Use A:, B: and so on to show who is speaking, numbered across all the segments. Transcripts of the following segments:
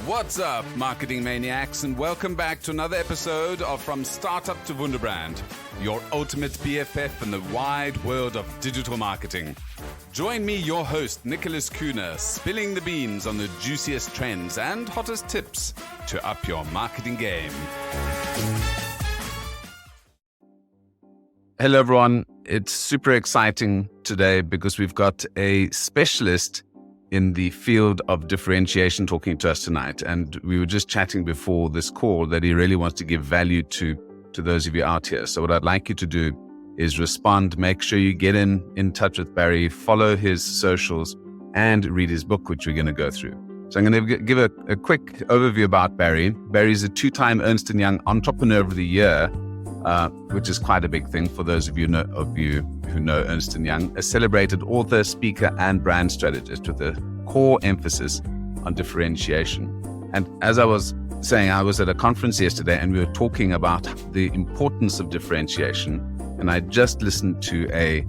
A: What's up, marketing maniacs, and welcome back to another episode of From Startup to Wunderbrand, your ultimate BFF in the wide world of digital marketing. Join me, your host, Nicholas Kuhne, spilling the beans on the juiciest trends and hottest tips to up your marketing game. Hello, everyone. It's super exciting today because we've got a specialist in the field of differentiation talking to us tonight. And we were just chatting before this call that he really wants to give value to those of you out here. So what I'd like you to do is respond, make sure you get in touch with Barry, follow his socials, and read his book, which we're going to go through. So I'm going to give a quick overview about Barry. Barry's a 2-time Ernst & Young Entrepreneur of the Year, which is quite a big thing for those of you who know Ernst & Young, a celebrated author, speaker, and brand strategist with a core emphasis on differentiation. And as I was saying, I was at a conference yesterday and we were talking about the importance of differentiation. And I just listened to a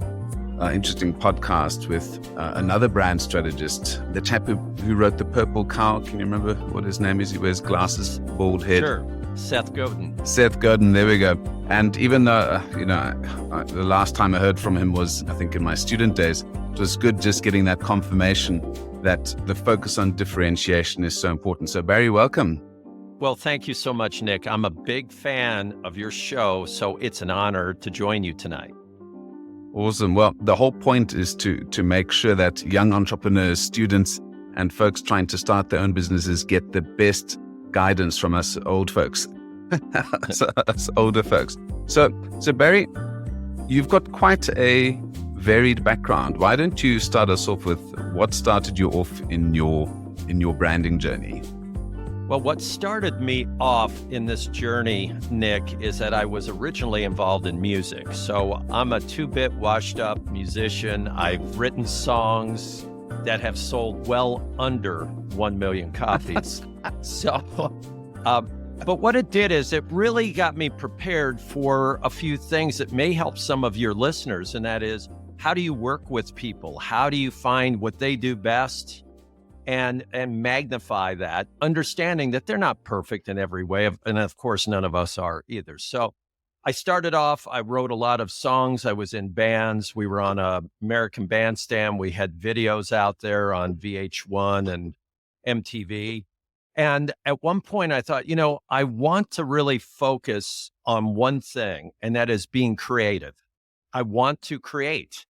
A: interesting podcast with another brand strategist, the chap who wrote The Purple Cow. Can you remember what his name is? He wears glasses, bald head.
B: Sure. Seth
A: Godin, there we go. And even though, the last time I heard from him was, I think, in my student days, it was good just getting that confirmation that the focus on differentiation is so important. So Barry, welcome.
B: Well, thank you so much, Nick. I'm a big fan of your show, so it's an honor to join you tonight.
A: Awesome. Well, the whole point is to make sure that young entrepreneurs, students, and folks trying to start their own businesses get the best guidance from us old folks, us older folks. So Barry, you've got quite a varied background. Why don't you start us off with what started you off in your branding journey?
B: Well, what started me off in this journey, Nick, is that I was originally involved in music. So I'm a 2-bit washed up musician. I've written songs that have sold well under 1 million copies. But what it did is it really got me prepared for a few things that may help some of your listeners. And that is, how do you work with people? How do you find what they do best and magnify that, understanding that they're not perfect in every way. And of course, none of us are either. So I started off, I wrote a lot of songs. I was in bands. We were on a American Bandstand. We had videos out there on VH1 and MTV. And at one point I thought, I want to really focus on one thing, and that is being creative. I want to create.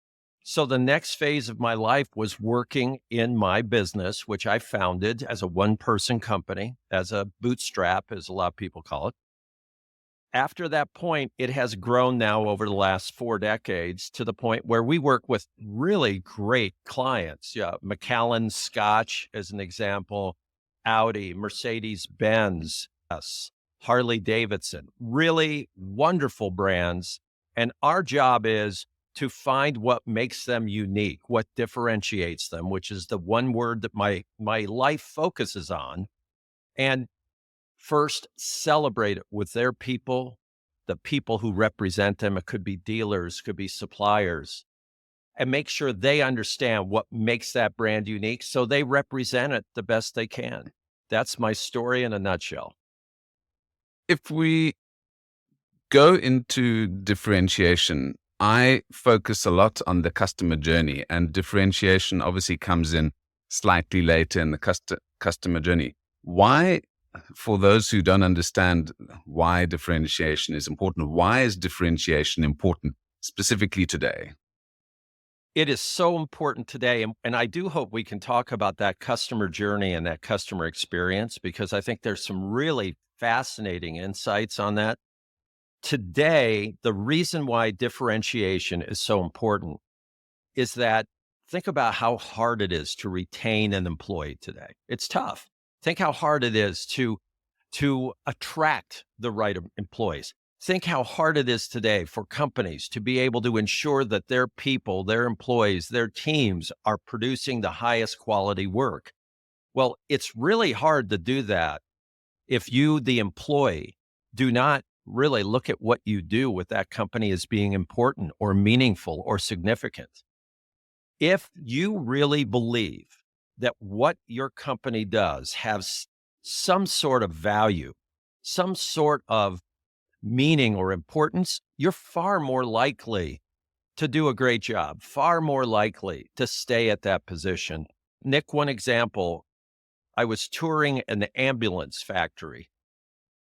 B: So the next phase of my life was working in my business, which I founded as a one-person company, as a bootstrap, as a lot of people call it. After that point, it has grown now over the last 4 decades to the point where we work with really great clients. Yeah, Macallan Scotch, as an example, Audi, Mercedes-Benz, Harley Davidson, really wonderful brands. And our job is to find what makes them unique, what differentiates them, which is the one word that my life focuses on. And first, celebrate it with their people, the people who represent them. It could be dealers, could be suppliers, and make sure they understand what makes that brand unique so they represent it the best they can. That's my story in a nutshell.
A: If we go into differentiation, I focus a lot on the customer journey, and differentiation obviously comes in slightly later in the customer journey. Why, for those who don't understand why differentiation is important, why is differentiation important specifically today?
B: It is so important today. And I do hope we can talk about that customer journey and that customer experience, because I think there's some really fascinating insights on that. Today, the reason why differentiation is so important is that think about how hard it is to retain an employee today. It's tough. Think how hard it is to attract the right employees. Think how hard it is today for companies to be able to ensure that their people, their employees, their teams are producing the highest quality work. Well, it's really hard to do that if you, the employee, do not really look at what you do with that company as being important or meaningful or significant. If you really believe that what your company does has some sort of value, some sort of meaning or importance, you're far more likely to do a great job, far more likely to stay at that position. Nick, one example, I was touring an ambulance factory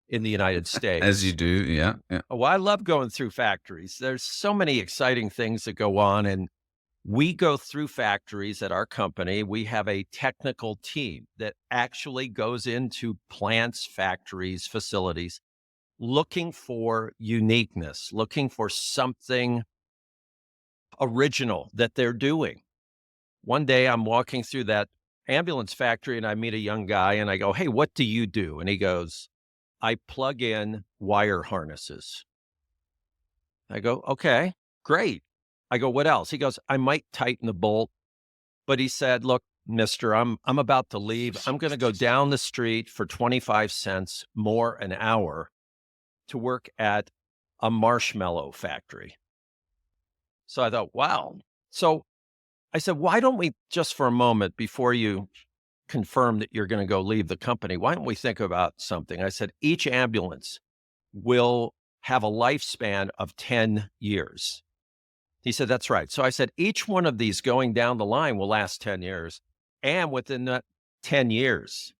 B: in the United
A: As you
B: States.
A: do, yeah. Yeah.
B: Oh, I love going through factories. There's so many exciting things that go on, and we go through factories at our company. We have a technical team that actually goes into plants, factories, facilities, looking for uniqueness, looking for something original that they're doing. One day I'm walking through that ambulance factory and I meet a young guy and I go, "Hey, what do you do?" And he goes, "I plug in wire harnesses." I go, "Okay, great." I go, "What else?" He goes, "I might tighten the bolt." But he said, "Look, mister, I'm about to leave. I'm going to go down the street for 25 cents more an hour to work at a marshmallow factory." So I thought, wow. So I said, "Why don't we just for a moment before you confirm that you're going to go leave the company, why don't we think about something?" I said, "Each ambulance will have a lifespan of 10 years." He said, "That's right." So I said, "Each one of these going down the line will last 10 years. And within that 10 years,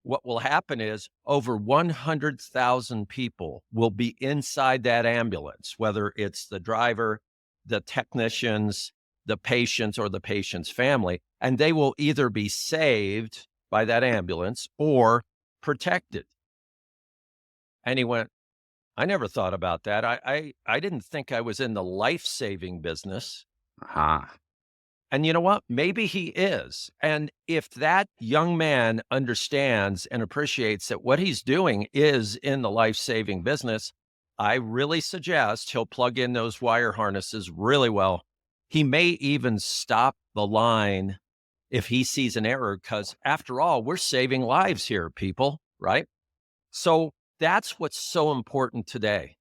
B: what will happen is over 100,000 people will be inside that ambulance, whether it's the driver, the technicians, the patients, or the patient's family, and they will either be saved by that ambulance or protected." And he went, "I never thought about that. I didn't think I was in the life-saving business."
A: Aha.
B: And you know what? Maybe he is. And if that young man understands and appreciates that what he's doing is in the life-saving business, I really suggest he'll plug in those wire harnesses really well. He may even stop the line if he sees an error, because after all, we're saving lives here, people, right? So that's what's so important today.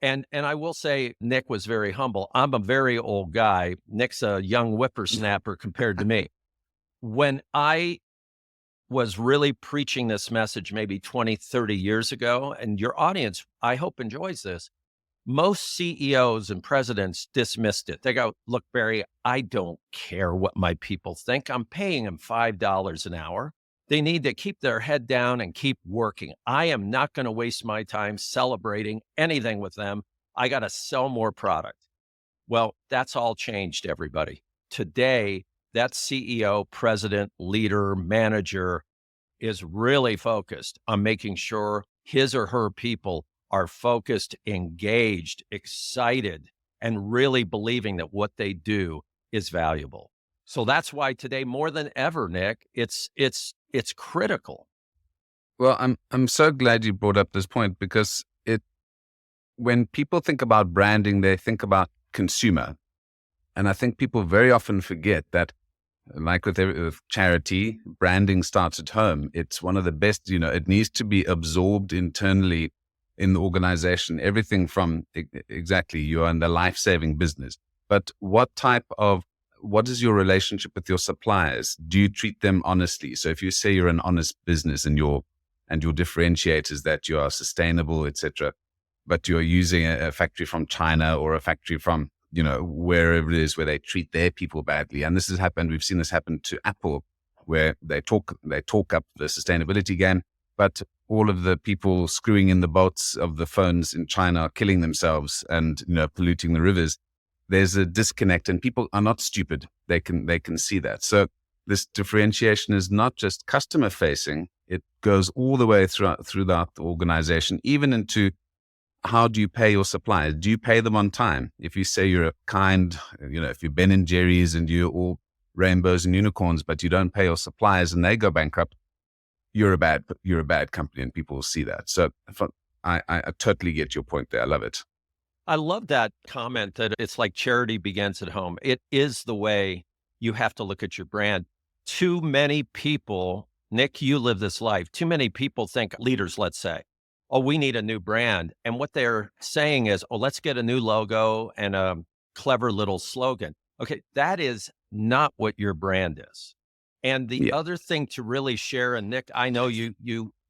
B: And I will say Nick was very humble. I'm a very old guy. Nick's a young whippersnapper compared to me. When I was really preaching this message maybe 20, 30 years ago, and your audience, I hope, enjoys this, most CEOs and presidents dismissed it. They go, "Look, Barry, I don't care what my people think. I'm paying them $5 an hour. They need to keep their head down and keep working. I am not going to waste my time celebrating anything with them. I got to sell more product." Well, that's all changed, everybody. Today, that CEO, president, leader, manager is really focused on making sure his or her people are focused, engaged, excited, and really believing that what they do is valuable. So that's why today, more than ever, Nick, it's critical.
A: Well, I'm so glad you brought up this point because when people think about branding, they think about consumer. And I think people very often forget that, like with charity, branding starts at home. It's one of the best, it needs to be absorbed internally in the organization. Everything from exactly, you're in the life-saving business. But what is your relationship with your suppliers? Do you treat them honestly? So if you say you're an honest business and your differentiator is that you are sustainable, etc., but you're using a factory from China or a factory from, wherever it is where they treat their people badly. And this has happened. We've seen this happen to Apple, where they talk up the sustainability game, but all of the people screwing in the bolts of the phones in China are killing themselves and, polluting the rivers. There's a disconnect, and people are not stupid. They can see that. So this differentiation is not just customer facing. It goes all the way throughout the organization, even into how do you pay your suppliers? Do you pay them on time? If you say you're a kind, if you're Ben and Jerry's and you're all rainbows and unicorns, but you don't pay your suppliers and they go bankrupt, you're a bad company, and people will see that. So I totally get your point there. I love it.
B: I love that comment that it's like charity begins at home. It is the way you have to look at your brand. Too many people, Nick, you live this life. Too many people think, leaders, let's say, "Oh, we need a new brand." And what they're saying is, "Oh, let's get a new logo and a clever little slogan." Okay, that is not what your brand is. And the
A: Yeah.
B: other thing to really share, and Nick, I know you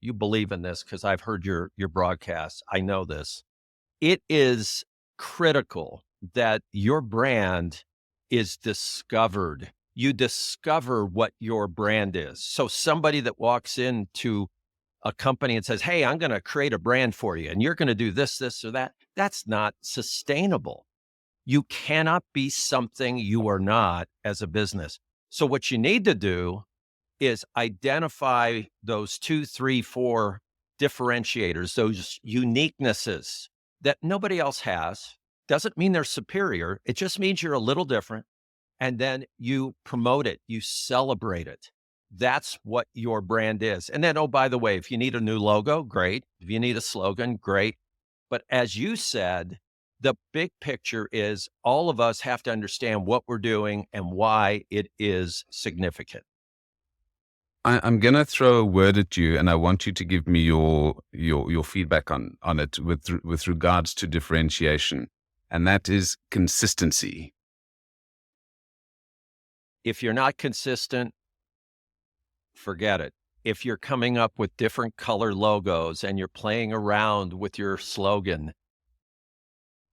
B: you believe in this because I've heard your broadcasts. I know this. It is critical that your brand is discovered. You discover what your brand is. So somebody that walks into a company and says, "Hey, I'm going to create a brand for you and you're going to do this, this, or that," that's not sustainable. You cannot be something you are not as a business. So what you need to do is identify those 2, 3, 4 differentiators, those uniquenesses that nobody else has. Doesn't mean they're superior. It just means you're a little different. And then you promote it, you celebrate it. That's what your brand is. And then, oh, by the way, if you need a new logo, great. If you need a slogan, great. But as you said, the big picture is all of us have to understand what we're doing and why it is significant.
A: I'm going to throw a word at you, and I want you to give me your feedback on it with regards to differentiation, and that is consistency.
B: If you're not consistent, forget it. If you're coming up with different color logos and you're playing around with your slogan,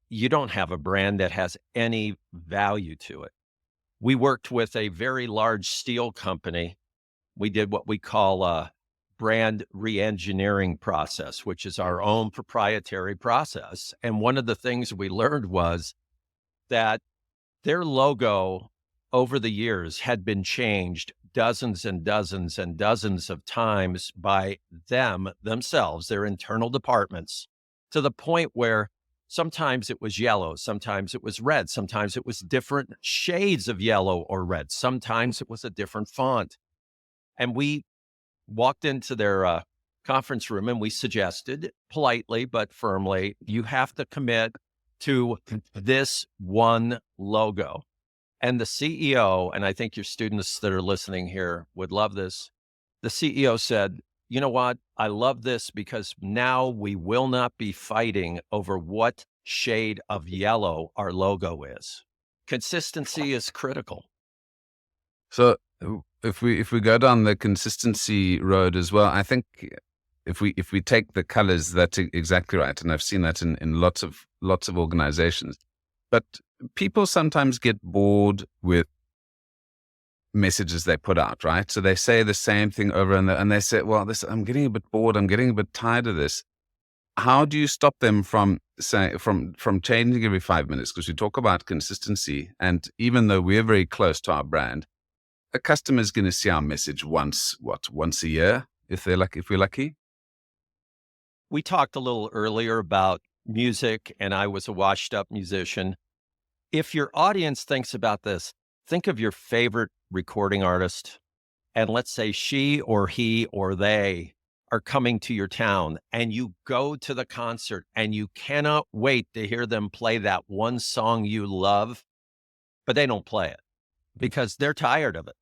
B: you don't have a brand that has any value to it. We worked with a very large steel company. We did what we call a brand re-engineering process, which is our own proprietary process. And one of the things we learned was that their logo over the years had been changed dozens and dozens and dozens of times by themselves, their internal departments, to the point where sometimes it was yellow, sometimes it was red, sometimes it was different shades of yellow or red, sometimes it was a different font. And we walked into their conference room and we suggested politely but firmly, you have to commit to this one logo. And the CEO, and I think your students that are listening here would love this, the CEO said, "You know what? I love this because now we will not be fighting over what shade of yellow our logo is." Consistency is critical.
A: So if we go down the consistency road as well, I think if we take the colors, that's exactly right, and I've seen that in lots of organizations. But people sometimes get bored with messages they put out, right? So they say the same thing over and they say, "Well, I'm getting a bit bored. I'm getting a bit tired of this." How do you stop them from changing every 5 minutes? Because we talk about consistency, and even though we're very close to our brand, a customer is going to see our message once a year if we're lucky.
B: We talked a little earlier about music, and I was a washed up musician. If your audience thinks about this, think of your favorite recording artist, and let's say she or he or they are coming to your town, and you go to the concert and you cannot wait to hear them play that one song you love, but they don't play it because they're tired of it.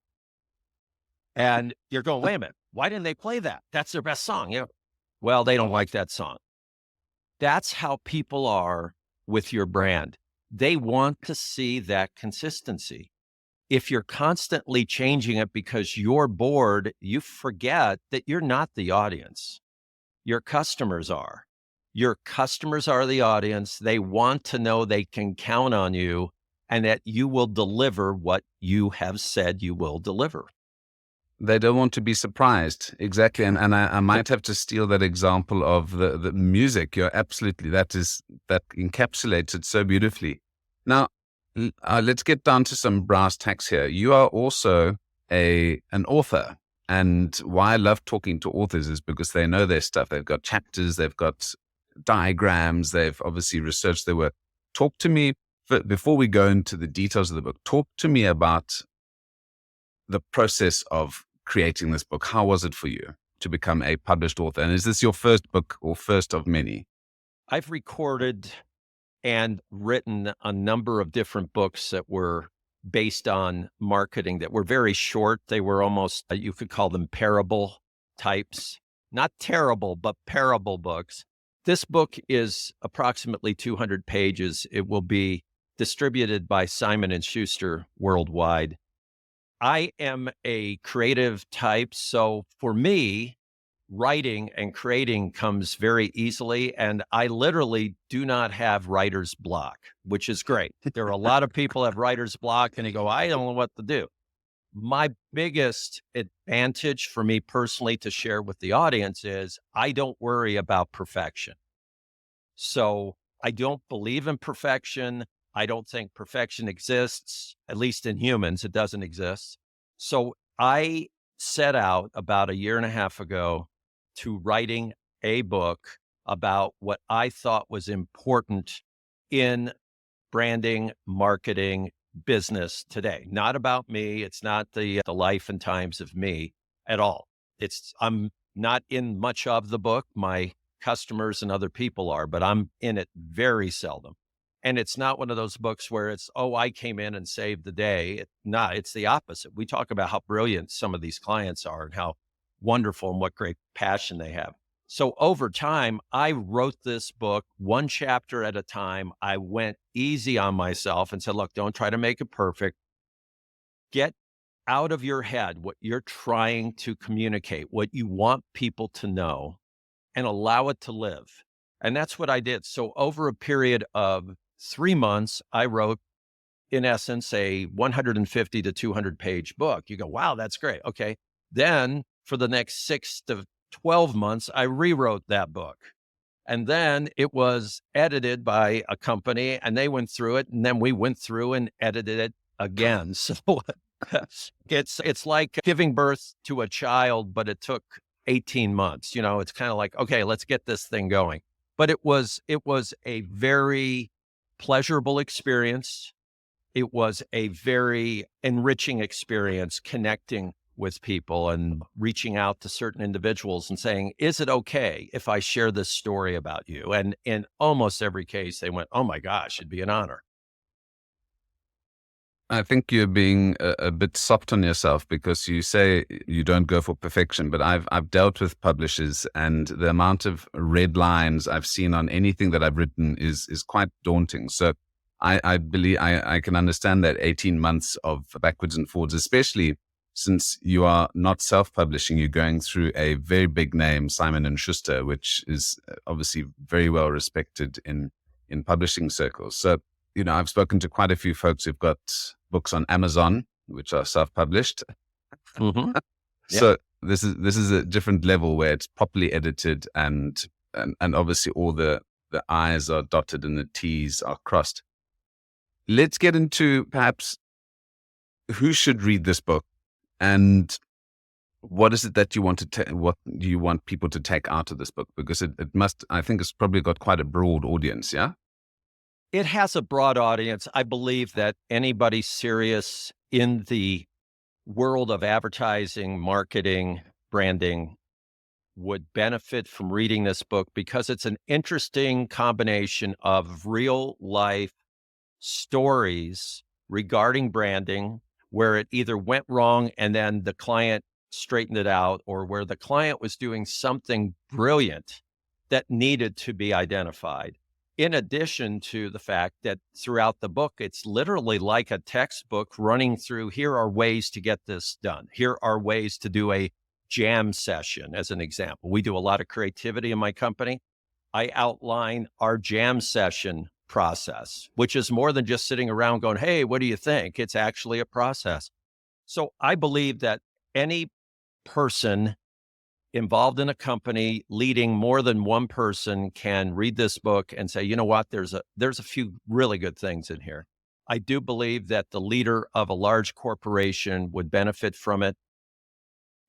B: And you're going, "Wait a minute, why didn't they play that? That's their best song." Yeah. Well, they don't like that song. That's how people are with your brand. They want to see that consistency. If you're constantly changing it because you're bored, you forget that you're not the audience. Your customers are. Your customers are the audience. They want to know they can count on you and that you will deliver what you have said you will deliver.
A: They don't want to be surprised. Exactly. And I might have to steal that example of the music. You're absolutely, that encapsulates it so beautifully. Now, let's get down to some brass tacks here. You are also an author. And why I love talking to authors is because they know their stuff. They've got chapters, they've got diagrams, they've obviously researched their work. Talk to me, before we go into the details of the book, talk to me about the process of creating this book. How was it for you to become a published author? And is this your first book or first of many?
B: I've recorded and written a number of different books that were based on marketing that were very short. They were almost, you could call them parable types, not terrible, but parable books. This book is approximately 200 pages. It will be distributed by Simon and Schuster worldwide. I am a creative type. So for me, writing and creating comes very easily. And I literally do not have writer's block, which is great. There are a lot of people have writer's block and they go, I don't know what to do. My biggest advantage for me personally to share with the audience is I don't worry about perfection. So I don't believe in perfection. I don't think perfection exists, at least in humans, it doesn't exist. So I set out about a year and a half ago to writing a book about what I thought was important in branding, marketing, business today. Not about me. It's not the life and times of me at all. I'm not in much of the book. My customers and other people are, but I'm in it very seldom. And it's not one of those books where it's, oh, I came in and saved the day. It's the opposite. We talk about how brilliant some of these clients are and how wonderful and what great passion they have. So over time, I wrote this book one chapter at a time. I went easy on myself and said, look, don't try to make it perfect. Get out of your head what you're trying to communicate, what you want people to know, and allow it to live. And that's what I did. So over a period of 3 months, I wrote, in essence, a 150 to 200 page book. You go, wow, that's great. Okay. Then for the next 6 to 12 months, I rewrote that book. And then it was edited by a company and they went through it. And then we went through and edited it again. So it's like giving birth to a child, but it took 18 months. It's kind of like, okay, let's get this thing going. But it was a very pleasurable experience. It was a very enriching experience connecting with people and reaching out to certain individuals and saying, is it okay if I share this story about you? And in almost every case, they went, oh my gosh, it'd be an honor.
A: I think you're being a bit soft on yourself because you say you don't go for perfection, but I've dealt with publishers and the amount of red lines I've seen on anything that I've written is quite daunting. So I believe I can understand that 18 months of backwards and forwards, especially since you are not self-publishing, you're going through a very big name, Simon Schuster, which is obviously very well respected in publishing circles. So, I've spoken to quite a few folks who've got books on Amazon, which are self-published.
B: Mm-hmm.
A: So this is a different level where it's properly edited and obviously all the I's are dotted and the T's are crossed. Let's get into perhaps who should read this book and what is it that you want what do you want people to take out of this book? Because it must, I think it's probably got quite a broad audience, yeah?
B: It has a broad audience. I believe that anybody serious in the world of advertising, marketing, branding would benefit from reading this book because it's an interesting combination of real life stories regarding branding where it either went wrong and then the client straightened it out, or where the client was doing something brilliant that needed to be identified. In addition to the fact that throughout the book, it's literally like a textbook running through, here are ways to get this done. Here are ways to do a jam session, as an example. We do a lot of creativity in my company. I outline our jam session process, which is more than just sitting around going, hey, what do you think? It's actually a process. So I believe that any person involved in a company leading more than one person can read this book and say, you know what, there's a few really good things in here. I do believe that the leader of a large corporation would benefit from it.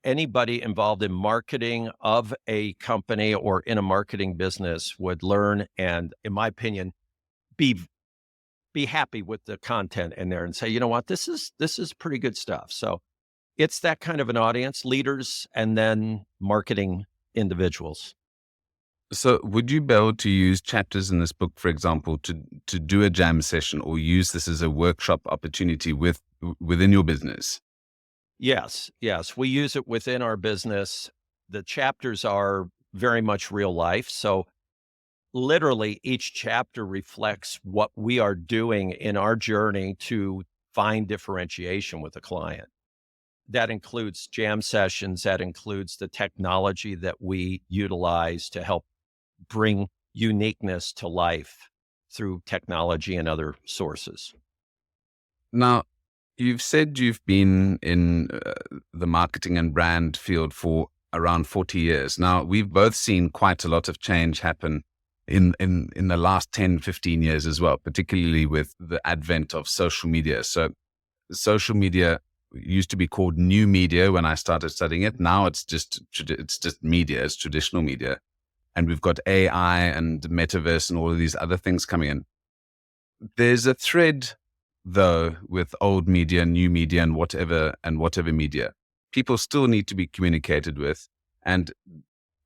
B: Anybody involved in marketing of a company or in a marketing business would learn and, in my opinion, be happy with the content in there and say, you know what, this is pretty good stuff. So it's that kind of an audience, leaders and then marketing individuals.
A: So would you be able to use chapters in this book, for example, to do a jam session or use this as a workshop opportunity within your business?
B: Yes. We use it within our business. The chapters are very much real life. So literally each chapter reflects what we are doing in our journey to find differentiation with a client. that includes jam sessions, that includes the technology that we utilize to help bring uniqueness to life through technology and other sources.
A: Now, you've said you've been in the marketing and brand field for around 40 years. Now, we've both seen quite a lot of change happen in the last 10, 15 years as well, particularly with the advent of social media. So social media used to be called new media when I started studying it. Now it's just media, it's traditional media. And we've got AI and metaverse and all of these other things coming in. There's a thread, though, with old media, new media, and whatever media. People still need to be communicated with. And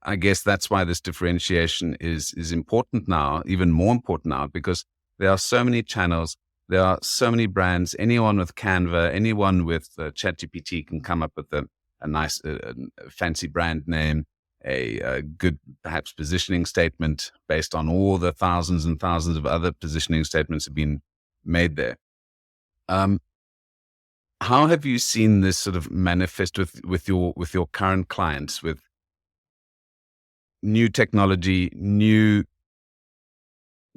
A: I guess that's why this differentiation is important now, even more important now, because there are so many channels, there are so many brands. Anyone with Canva, anyone with ChatGPT can come up with a nice, fancy brand name, a good, perhaps, positioning statement based on all the thousands and thousands of other positioning statements have been made there. How have you seen this sort of manifest with your current clients, with new technology, new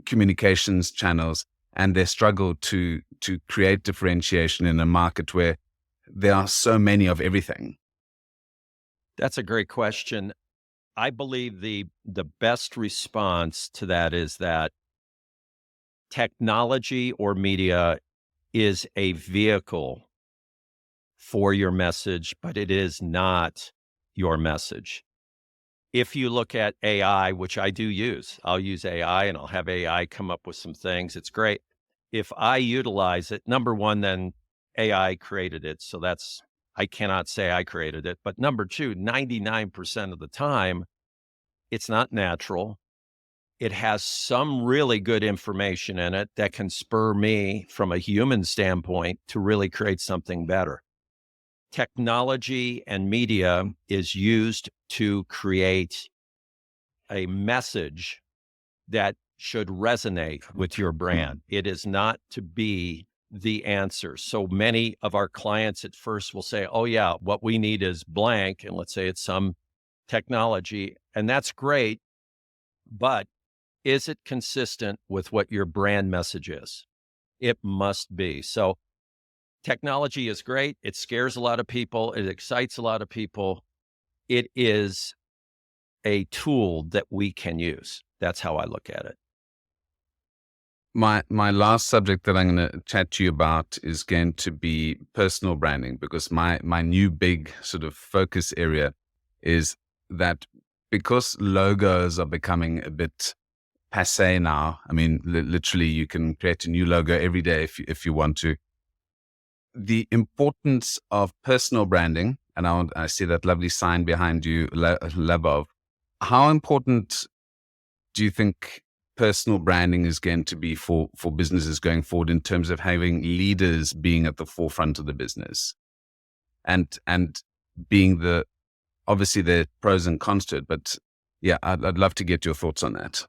A: communications channels, and their struggle to create differentiation in a market where there are so many of everything?
B: That's a great question. I believe the best response to that is that technology or media is a vehicle for your message, but it is not your message. If you look at AI, which I do use, I'll use AI and I'll have AI come up with some things. It's great. If I utilize it, number one, then AI created it. So I cannot say I created it. But number two, 99% of the time, it's not natural. It has some really good information in it that can spur me from a human standpoint to really create something better. Technology and media is used to create a message that should resonate with your brand. It is not to be the answer. So many of our clients at first will say, oh yeah, what we need is blank. And let's say it's some technology, and that's great, but is it consistent with what your brand message is? It must be. So technology is great. It scares a lot of people. It excites a lot of people. It is a tool that we can use. That's how I look at it.
A: My last subject that I'm going to chat to you about is going to be personal branding, because my new big sort of focus area is that because logos are becoming a bit passe now. I mean, literally, you can create a new logo every day if you want to. The importance of personal branding, and I see that lovely sign behind you, Labov. How important do you think personal branding is going to be for businesses going forward, in terms of having leaders being at the forefront of the business, and being obviously there are pros and cons to it, but yeah, I'd love to get your thoughts on that.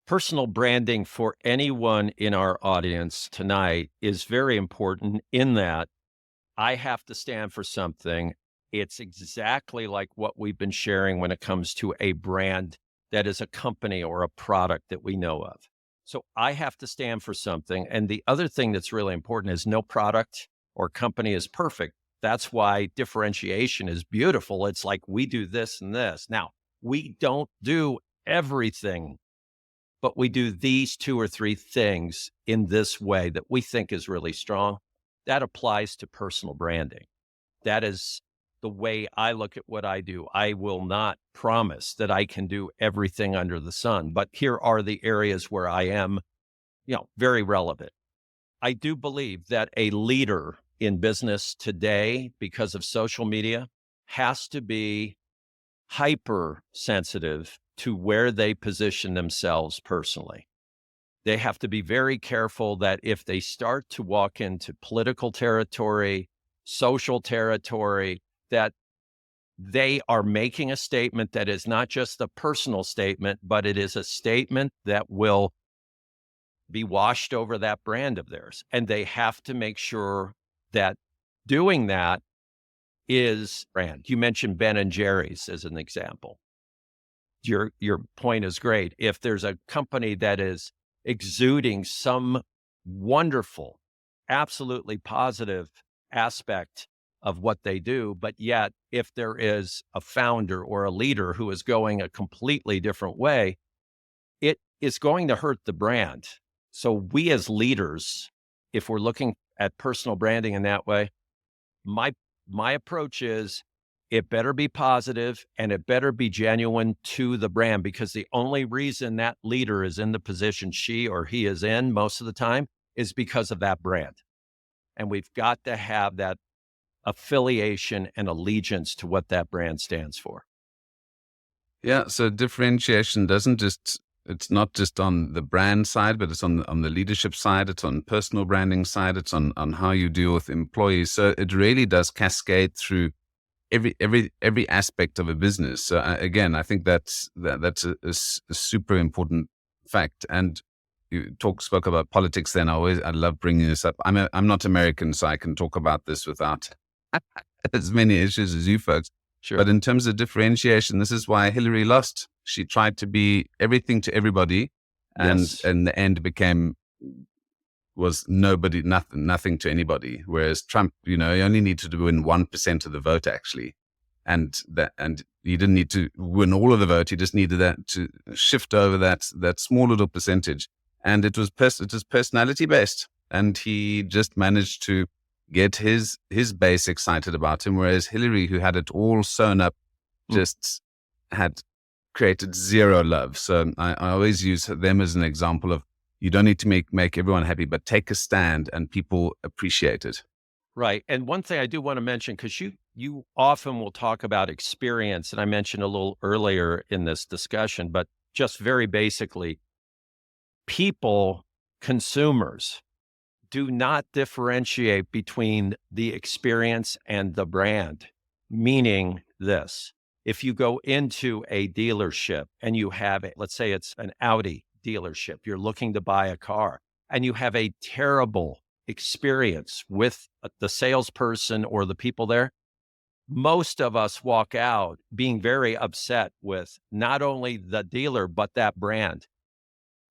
B: Personal branding for anyone in our audience tonight is very important, in that I have to stand for something. It's exactly like what we've been sharing when it comes to a brand that is a company or a product that we know of. So I have to stand for something. And the other thing that's really important is no product or company is perfect. That's why differentiation is beautiful. It's like we do this and this. Now, we don't do everything, but we do these two or three things in this way that we think is really strong. That applies to personal branding. That is the way I look at what I do. I will not promise that I can do everything under the sun, but here are the areas where I am, very relevant. I do believe that a leader in business today, because of social media, has to be hypersensitive to where they position themselves personally. They have to be very careful that if they start to walk into political territory, social territory, that they are making a statement that is not just a personal statement, but it is a statement that will be washed over that brand of theirs. And they have to make sure that doing that is brand. You mentioned Ben and Jerry's as an example. Your point is great. If there's a company that is exuding some wonderful, absolutely positive aspect of what they do, but yet if there is a founder or a leader who is going a completely different way, it is going to hurt the brand. So we as leaders, if we're looking at personal branding in that way, my approach is it better be positive and it better be genuine to the brand, because the only reason that leader is in the position she or he is in most of the time is because of that brand. And we've got to have that affiliation and allegiance to what that brand stands for.
A: Yeah, so differentiation it's not just on the brand side, but it's on the leadership side, it's on personal branding side, it's on how you deal with employees. So it really does cascade through every aspect of a business. So again, I think that's a super important fact. And you spoke about politics then. I love bringing this up. I'm not American, so I can talk about this without as many issues as you folks.
B: Sure.
A: But in terms of differentiation, this is why Hillary lost. She tried to be everything to everybody, and
B: Yes.
A: in the end was nobody, nothing to anybody. Whereas Trump, you only needed to win 1% of the vote actually, and he didn't need to win all of the vote. He just needed that to shift over that small little percentage, and it was personality based, and he just managed to get his base excited about him, whereas Hillary, who had it all sewn up, just had created zero love. So I always use them as an example of, you don't need to make everyone happy, but take a stand and people appreciate it.
B: Right. And one thing I do want to mention, because you often will talk about experience, and I mentioned a little earlier in this discussion, but just very basically, people, consumers, do not differentiate between the experience and the brand. Meaning this: if you go into a dealership and you have, let's say it's an Audi dealership, you're looking to buy a car, and you have a terrible experience with the salesperson or the people there, most of us walk out being very upset with not only the dealer, but that brand.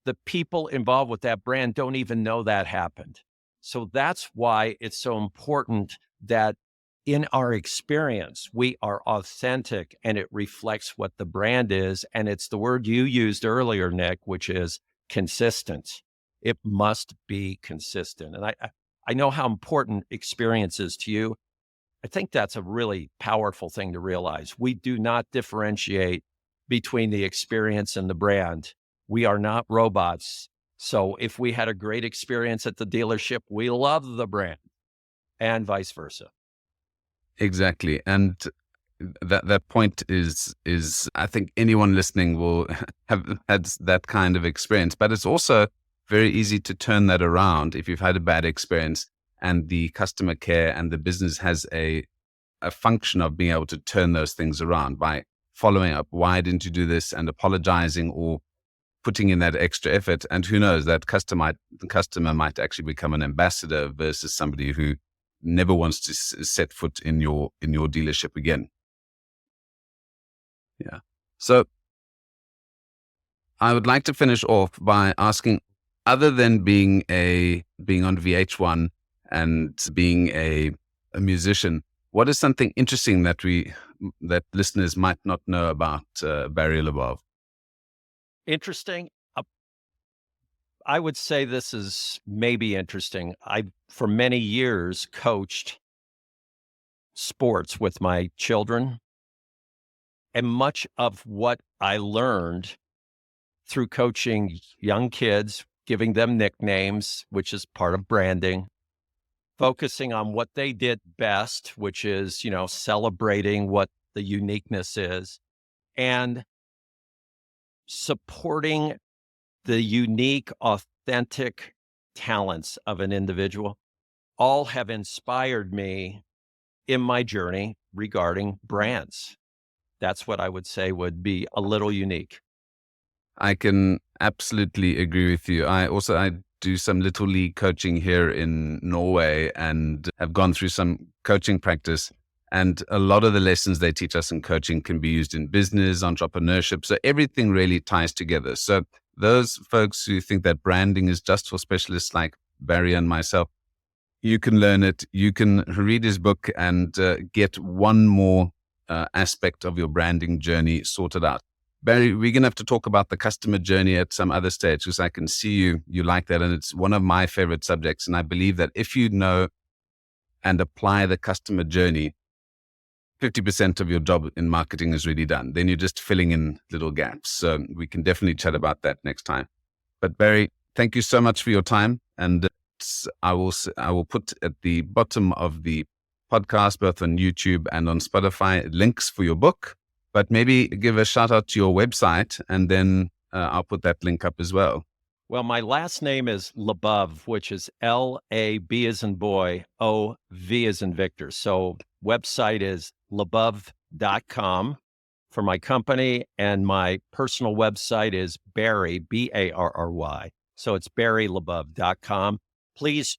B: The people involved with that brand don't even know that happened. So that's why it's so important that in our experience, we are authentic and it reflects what the brand is. And it's the word you used earlier, Nick, which is consistent. It must be consistent. And I know how important experience is to you. I think that's a really powerful thing to realize. We do not differentiate between the experience and the brand. We are not robots. So if we had a great experience at the dealership, we love the brand, and vice versa.
A: Exactly. And that point is I think anyone listening will have had that kind of experience, but it's also very easy to turn that around if you've had a bad experience and the customer care and the business has a function of being able to turn those things around by following up. Why didn't you do this? And apologizing or putting in that extra effort. And who knows, that customer might actually become an ambassador versus somebody who never wants to set foot in your dealership again. Yeah. So I would like to finish off by asking, other than being on VH1 and being a musician, what is something interesting that listeners might not know about Barry Labov?
B: Interesting. I would say this is maybe interesting. I, for many years, coached sports with my children. And much of what I learned through coaching young kids, giving them nicknames, which is part of branding, focusing on what they did best, which is, celebrating what the uniqueness is, and supporting the unique, authentic talents of an individual, all have inspired me in my journey regarding brands. That's what I would say would be a little unique.
A: I can absolutely agree with you. I do some little league coaching here in Norway and have gone through some coaching practice. And a lot of the lessons they teach us in coaching can be used in business, entrepreneurship. So everything really ties together. So those folks who think that branding is just for specialists like Barry and myself, you can learn it. You can read his book and get one more aspect of your branding journey sorted out. Barry, we're going to have to talk about the customer journey at some other stage, because I can see you like that. And it's one of my favorite subjects. And I believe that if you know and apply the customer journey, 50% of your job in marketing is really done. Then you're just filling in little gaps. So we can definitely chat about that next time. But Barry, thank you so much for your time. And I will put at the bottom of the podcast, both on YouTube and on Spotify, links for your book. But maybe give a shout out to your website, and then I'll put that link up as well.
B: Well, my last name is Labov, which is L-A-B as in boy, O-V as in Victor. So website is labov.com for my company, and my personal website is Barry, B-A-R-R-Y. So it's barrylabov.com. Please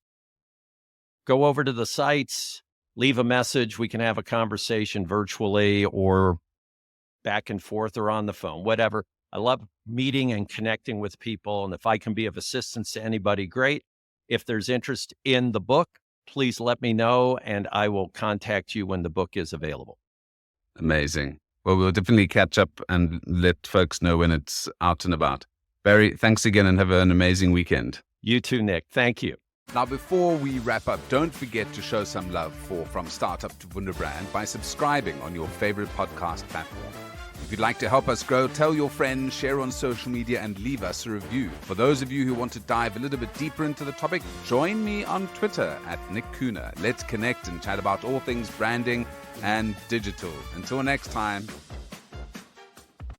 B: go over to the sites, leave a message. We can have a conversation virtually or back and forth or on the phone, whatever. I love meeting and connecting with people. And if I can be of assistance to anybody, great. If there's interest in the book, please let me know, and I will contact you when the book is available.
A: Amazing. Well, we'll definitely catch up and let folks know when it's out and about. Barry, thanks again, and have an amazing weekend.
B: You too, Nick. Thank you.
C: Now, before we wrap up, don't forget to show some love for From Startup to Wunderbrand by subscribing on your favorite podcast platform. If you'd like to help us grow, tell your friends, share on social media, and leave us a review. For those of you who want to dive a little bit deeper into the topic, join me on Twitter at Nick Kuhne. Let's connect and chat about all things branding and digital. Until next time.